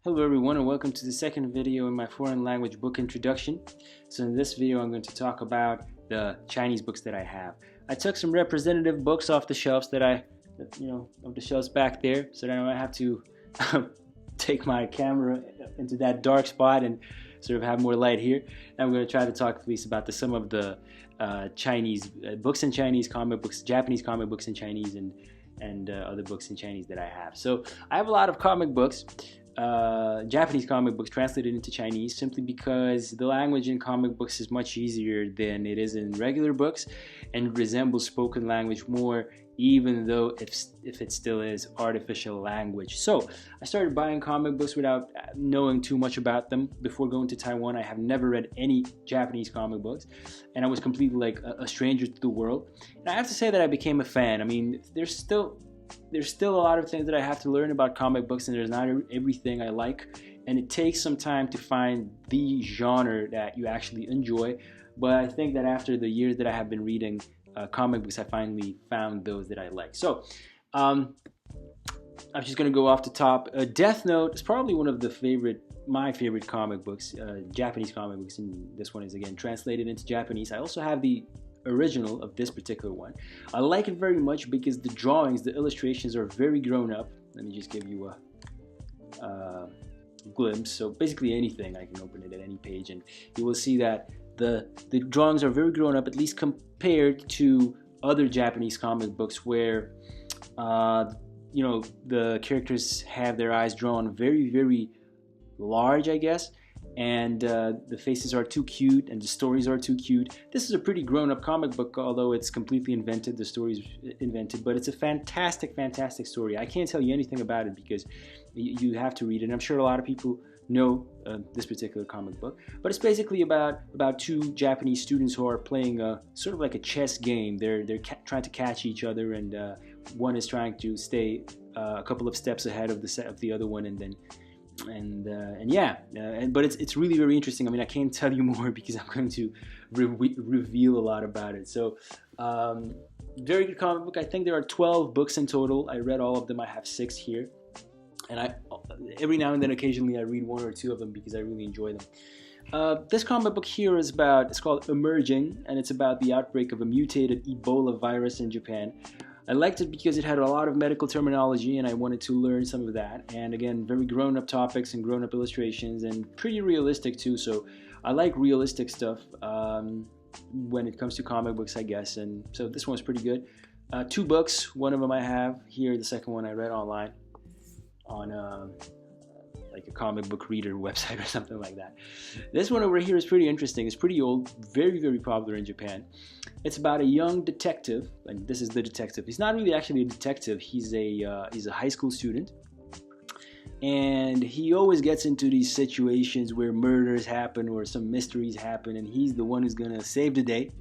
Hello everyone and welcome to the second video in my foreign language book introduction. So in this video I'm going to talk about the Chinese books that I have. I took some representative books off the shelves of the shelves back there, so that I don't have to take my camera into that dark spot and sort of have more light here. And I'm going to try to talk at least about some of the Chinese books in Chinese, comic books, Japanese comic books in Chinese, and other books in Chinese that I have. So I have a lot of comic books. Japanese comic books translated into Chinese simply because the language in comic books is much easier than it is in regular books and resembles spoken language more, even though if it still is artificial language. So I started buying comic books without knowing too much about them. Before going to Taiwan, I have never read any Japanese comic books, and I was completely like a stranger to the world. And I have to say that I became a fan. I mean, there's still a lot of things that I have to learn about comic books, and there's not everything I like, and it takes some time to find the genre that you actually enjoy. But I think that after the years that I have been reading comic books, I finally found those that I like. So I'm just going to go off the top. Deathnote is probably one of my favorite comic books, Japanese comic books, and this one is again translated into Japanese. I also have the original of this particular one. I like it very much because the drawings, the illustrations are very grown up. Let me just give you a glimpse. So basically anything, I can open it at any page and you will see that the drawings are very grown up, at least compared to other Japanese comic books where the characters have their eyes drawn very, very large, I guess, and the faces are too cute and the stories are too cute. This is a pretty grown-up comic book, although it's completely invented. The story's invented, but it's a fantastic story. I can't tell you anything about it because you have to read it. And I'm sure a lot of people know this particular comic book, but it's basically about two Japanese students who are playing sort of like a chess game. They're trying to catch each other, and one is trying to stay a couple of steps ahead of the other one, but it's really very interesting. I mean, I can't tell you more because I'm going to reveal a lot about it. So very good comic book. I think there are 12 books in total. I read all of them. I have 6 here, and every now and then occasionally I read 1 or 2 of them because I really enjoy them. This comic book here it's called Emerging, and it's about the outbreak of a mutated Ebola virus in Japan. I liked it because it had a lot of medical terminology and I wanted to learn some of that. And again, very grown-up topics and grown-up illustrations and pretty realistic too. So I like realistic stuff when it comes to comic books, I guess. And so this one's pretty good. 2 books. One of them I have here. The second one I read online on like a comic book reader website or something like that. This one over here is pretty interesting. It's pretty old, very, very popular in Japan. It's about a young detective, and this is the detective. He's not really actually a detective. He's a high school student, and he always gets into these situations where murders happen or some mysteries happen, and he's the one who's gonna save the day.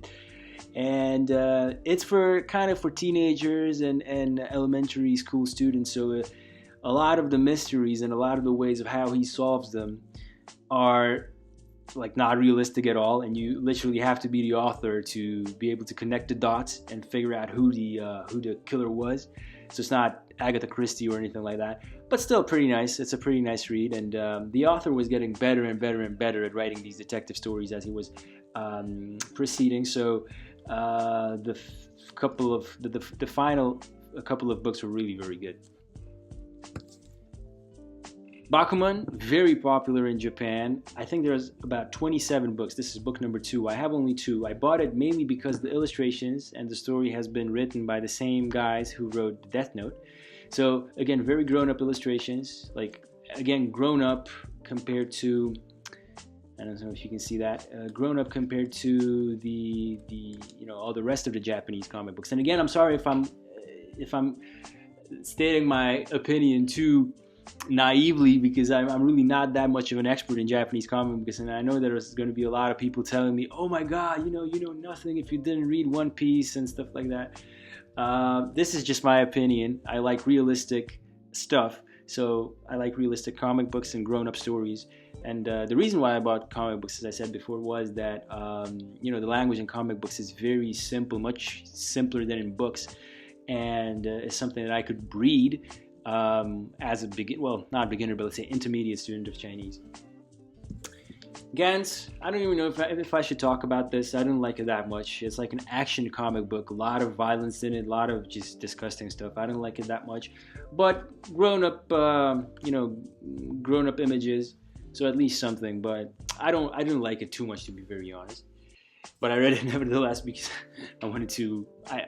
And it's for teenagers and elementary school students. So a lot of the mysteries and a lot of the ways of how he solves them are like not realistic at all, and you literally have to be the author to be able to connect the dots and figure out who the killer was. So it's not Agatha Christie or anything like that, but still pretty nice. It's a pretty nice read, and the author was getting better and better and better at writing these detective stories as he was proceeding. So the final couple of books were really very good. Bakuman, very popular in Japan. I think there's about 27 books. This is book number 2. I have only 2. I bought it mainly because the illustrations and the story has been written by the same guys who wrote Deathnote. So again, very grown-up illustrations. Like again, grown-up compared to, I don't know if you can see that, grown-up compared to the all the rest of the Japanese comic books. And again, I'm sorry if I'm stating my opinion too naively, because I'm really not that much of an expert in Japanese comic books, and I know there's going to be a lot of people telling me, oh my god, you know nothing if you didn't read One Piece and stuff like that. This is just my opinion. I like realistic stuff, so I like realistic comic books and grown-up stories. And the reason why I bought comic books, as I said before, was that the language in comic books is very simple, much simpler than in books, and it's something that I could read as a not a beginner, but let's say intermediate student of Chinese. Gantz, I don't even know if I should talk about this. I don't like it that much. It's like an action comic book, a lot of violence in it, a lot of just disgusting stuff. I don't like it that much, but grown-up images, so at least something. But I didn't like it too much, to be very honest. But I read it nevertheless because I wanted to. I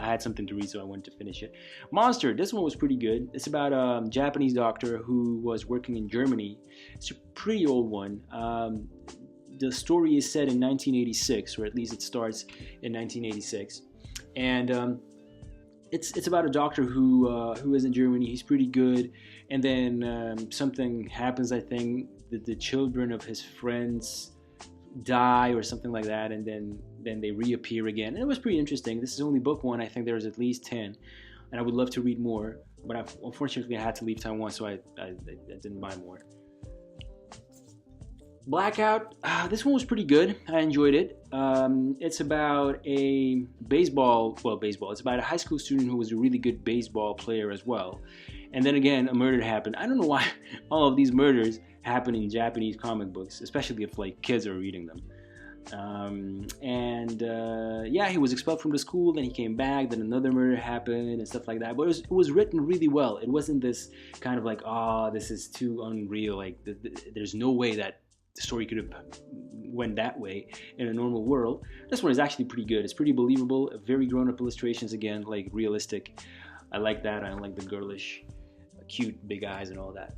had something to read, so I wanted to finish it. Monster. This one was pretty good. It's about a Japanese doctor who was working in Germany. It's a pretty old one. The story is set in 1986, or at least it starts in 1986, and it's about a doctor who is in Germany. He's pretty good, and then something happens. I think that the children of his friends die or something like that, and then they reappear again. And it was pretty interesting. This is only book one. I think there's at least 10, and I would love to read more, but unfortunately I had to leave Taiwan, so I didn't buy more. Blackout. This one was pretty good. I enjoyed it. It's about a baseball. It's about a high school student who was a really good baseball player as well. And then again, a murder happened. I don't know why all of these murders happen in Japanese comic books, especially if like kids are reading them. Yeah, he was expelled from the school, then he came back, then another murder happened and stuff like that. But it was written really well. It wasn't this kind of like, this is too unreal. Like there's no way that the story could have went that way in a normal world. This one is actually pretty good. It's pretty believable. Very grown-up illustrations again, like realistic. I like that. I don't like the girlish, cute, big eyes and all that.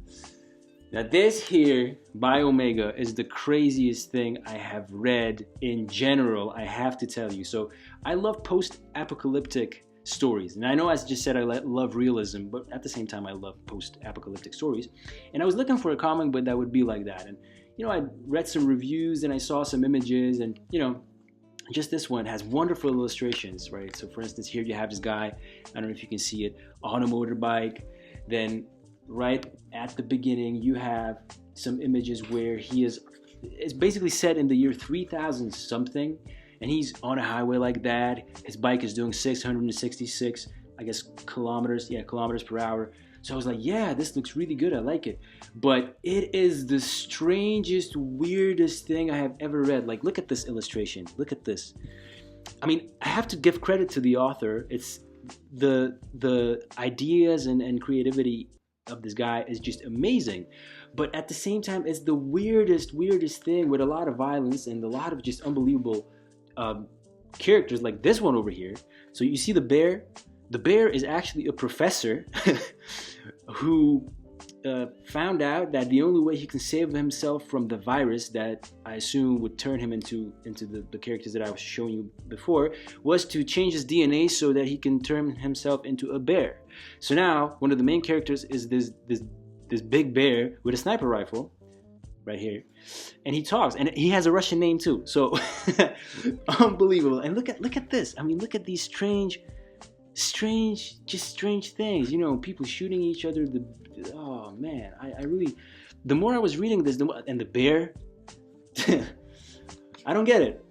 Now this here, Biomega, is the craziest thing I have read in general, I have to tell you. So I love post-apocalyptic stories. And I know, as I just said, I love realism, but at the same time I love post-apocalyptic stories. And I was looking for a comic book that would be like that. And I read some reviews and I saw some images, and just this one has wonderful illustrations, right? So for instance, here you have this guy, I don't know if you can see it, on a motorbike. Then right at the beginning, you have some images where it's basically set in the year 3000 something, and he's on a highway like that. His bike is doing 666, I guess, kilometers per hour. So I was like, yeah, this looks really good. I like it. But it is the strangest, weirdest thing I have ever read. Like, look at this illustration. Look at this. I mean, I have to give credit to the author. It's the ideas and creativity of this guy is just amazing. But at the same time, it's the weirdest thing, with a lot of violence and a lot of just unbelievable characters, like this one over here. So you see the bear. The bear is actually a professor who found out that the only way he can save himself from the virus that I assume would turn him into the characters that I was showing you before was to change his DNA so that he can turn himself into a bear. So now one of the main characters is this big bear with a sniper rifle right here, and he talks, and he has a Russian name too. So unbelievable. And look at this. I mean, look at these strange things, people shooting each other. Oh man, I really, the more I was reading this, and the bear, I don't get it.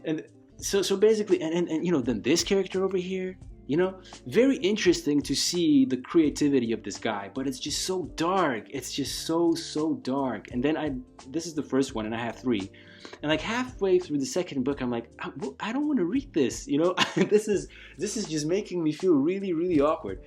And so basically, and then this character over here, very interesting to see the creativity of this guy, but it's just so dark. It's just so dark. And then this is the first one, and I have 3. And like halfway through the second book, I'm like, I don't want to read this. This is just making me feel really awkward.